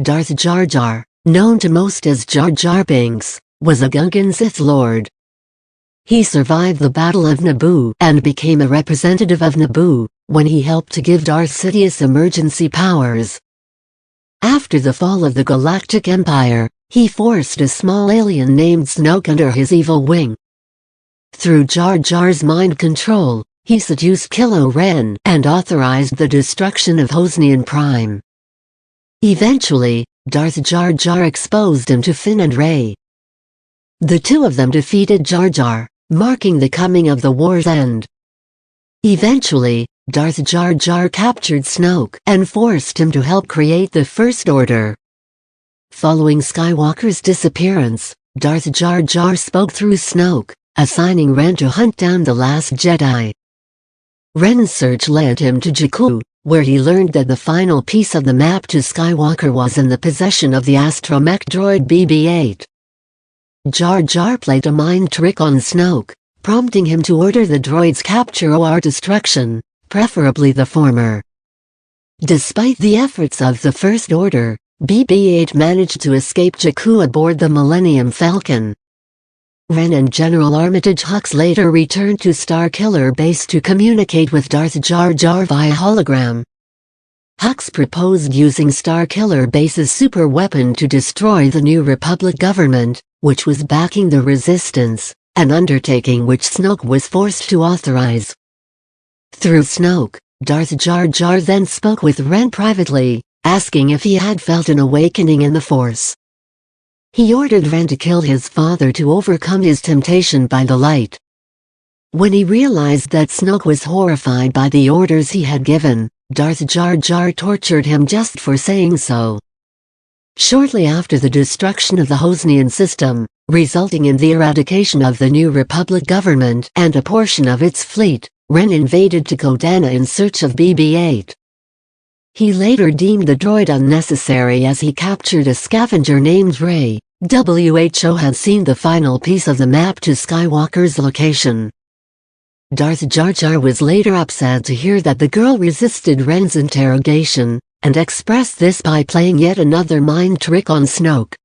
Darth Jar Jar, known to most as Jar Jar Binks, was a Gungan Sith Lord. He survived the Battle of Naboo and became a representative of Naboo when he helped to give Darth Sidious emergency powers. After the fall of the Galactic Empire, he forced a small alien named Snoke under his evil wing. Through Jar Jar's mind control, he seduced Kylo Ren and authorized the destruction of Hosnian Prime. Eventually, Darth Jar Jar exposed him to Finn and Rey. The two of them defeated Jar Jar, marking the coming of the war's end. Eventually, Darth Jar Jar captured Snoke and forced him to help create the First Order. Following Skywalker's disappearance, Darth Jar Jar spoke through Snoke, assigning Ren to hunt down the last Jedi. Ren's search led him to Jakku, where he learned that the final piece of the map to Skywalker was in the possession of the astromech droid BB-8. Jar Jar played a mind trick on Snoke, prompting him to order the droid's capture or destruction, preferably the former. Despite the efforts of the First Order, BB-8 managed to escape Jakku aboard the Millennium Falcon. Ren and General Armitage Hux later returned to Starkiller Base to communicate with Darth Jar Jar via hologram. Hux proposed using Starkiller Base's super weapon to destroy the New Republic government, which was backing the Resistance, an undertaking which Snoke was forced to authorize. Through Snoke, Darth Jar Jar then spoke with Ren privately, asking if he had felt an awakening in the Force. He ordered Ren to kill his father to overcome his temptation by the light. When he realized that Snoke was horrified by the orders he had given, Darth Jar Jar tortured him just for saying so. Shortly after the destruction of the Hosnian system, resulting in the eradication of the New Republic government and a portion of its fleet, Ren invaded Takodana in search of BB-8. He later deemed the droid unnecessary as he captured a scavenger named Rey. WHO had seen the final piece of the map to Skywalker's location. Darth Jar Jar was later upset to hear that the girl resisted Ren's interrogation, and expressed this by playing yet another mind trick on Snoke.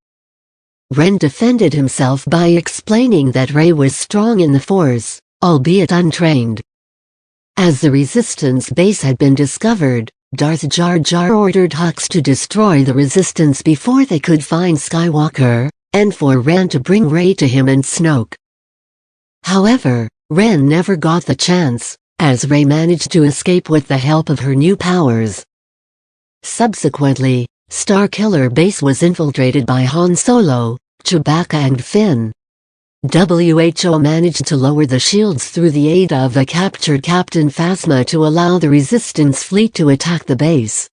Ren defended himself by explaining that Rey was strong in the Force, albeit untrained. As the Resistance base had been discovered, Darth Jar Jar ordered Hux to destroy the Resistance before they could find Skywalker, and for Ren to bring Rey to him and Snoke. However, Ren never got the chance, as Rey managed to escape with the help of her new powers. Subsequently, Starkiller Base was infiltrated by Han Solo, Chewbacca and Finn. WHO managed to lower the shields through the aid of the captured Captain Phasma to allow the Resistance fleet to attack the base.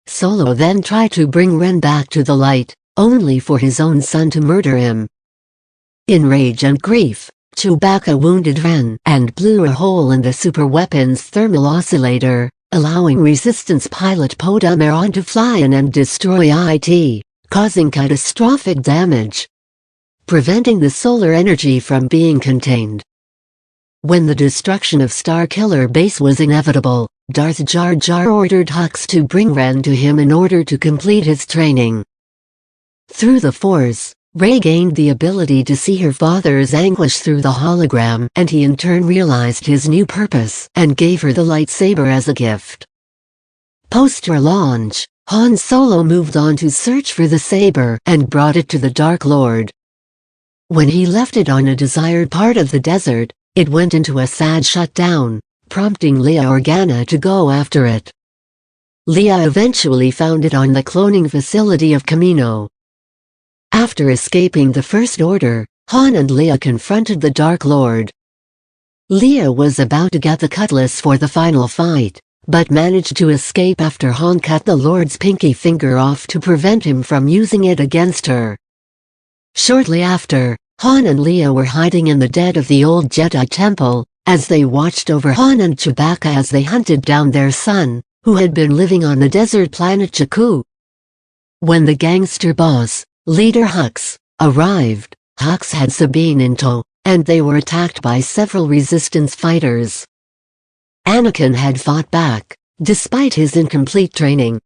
Solo then tried to bring Ren back to the light, only for his own son to murder him. In rage and grief, Chewbacca wounded Ren and blew a hole in the superweapon's thermal oscillator, allowing Resistance pilot Poe Dameron to fly in and destroy it, causing catastrophic damage, preventing the solar energy from being contained. When the destruction of Starkiller Base was inevitable, Darth Jar Jar ordered Hux to bring Ren to him in order to complete his training. Through the Force, Rey gained the ability to see her father's anguish through the hologram, and he in turn realized his new purpose and gave her the lightsaber as a gift. Post-launch, Han Solo moved on to search for the saber and brought it to the Dark Lord. When he left it on a desired part of the desert, it went into a sad shutdown, prompting Leia Organa to go after it. Leia eventually found it on the cloning facility of Kamino. After escaping the First Order, Han and Leia confronted the Dark Lord. Leia was about to get the cutlass for the final fight, but managed to escape after Han cut the Lord's pinky finger off to prevent him from using it against her. Shortly after, Han and Leia were hiding in the dead of the old Jedi Temple, as they watched over Han and Chewbacca as they hunted down their son, who had been living on the desert planet Jakku. When the gangster boss, Leader Hux, arrived, Hux had Sabine in tow, and they were attacked by several Resistance fighters. Anakin had fought back, despite his incomplete training.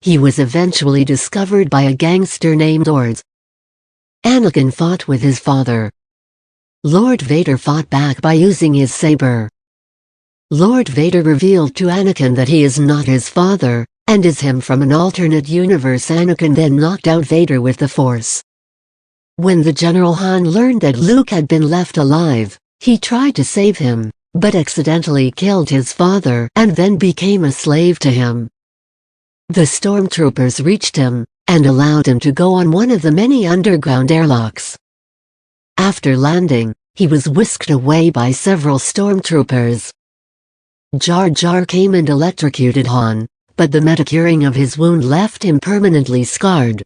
he was eventually discovered by a gangster named Darth. Anakin fought with his father. Lord Vader fought back by using his saber. Lord Vader revealed to Anakin that he is not his father, and is him from an alternate universe. Anakin then knocked out Vader with the Force. When the General Han learned that Luke had been left alive, he tried to save him, but accidentally killed his father and then became a slave to him. The stormtroopers reached him, and allowed him to go on one of the many underground airlocks. After landing, he was whisked away by several stormtroopers. Jar Jar came and electrocuted Han, but the meta-curing of his wound left him permanently scarred.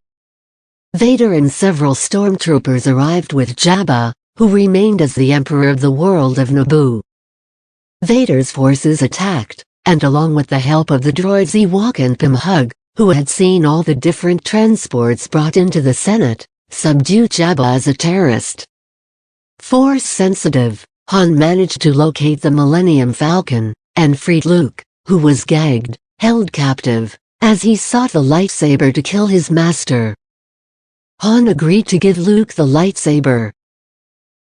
Vader and several stormtroopers arrived with Jabba, who remained as the Emperor of the world of Naboo. Vader's forces attacked, and along with the help of the droids Ewok and Pimhug, who had seen all the different transports brought into the Senate, subdued Jabba as a terrorist. Force-sensitive, Han managed to locate the Millennium Falcon, and freed Luke, who was gagged, held captive, as he sought the lightsaber to kill his master. Han agreed to give Luke the lightsaber.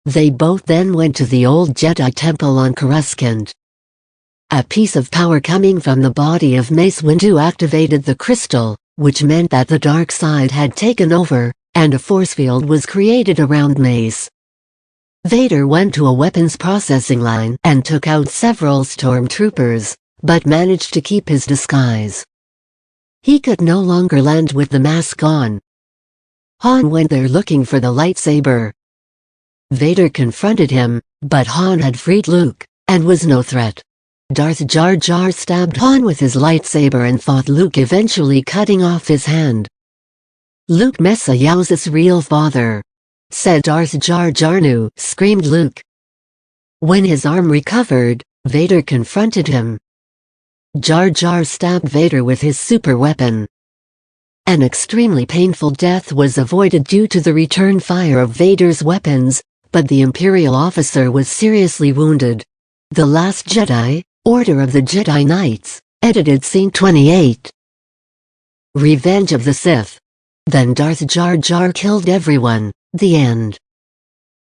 They both then went to the old Jedi Temple on Coruscant. A piece of power coming from the body of Mace Windu activated the crystal, which meant that the dark side had taken over, and a force field was created around Mace. Vader went to a weapons processing line and took out several stormtroopers, but managed to keep his disguise. He could no longer land with the mask on. Han went there looking for the lightsaber. Vader confronted him, but Han had freed Luke, and was no threat. Darth Jar Jar stabbed Han with his lightsaber and fought Luke, eventually cutting off his hand. "Luke Mesa Yow's real father," said Darth Jar Jar. "No," screamed Luke. When his arm recovered, Vader confronted him. Jar Jar stabbed Vader with his super weapon. An extremely painful death was avoided due to the return fire of Vader's weapons, but the Imperial officer was seriously wounded. The Last Jedi, Order of the Jedi Knights, edited Scene 28. Revenge of the Sith. Then Darth Jar Jar killed everyone. The end.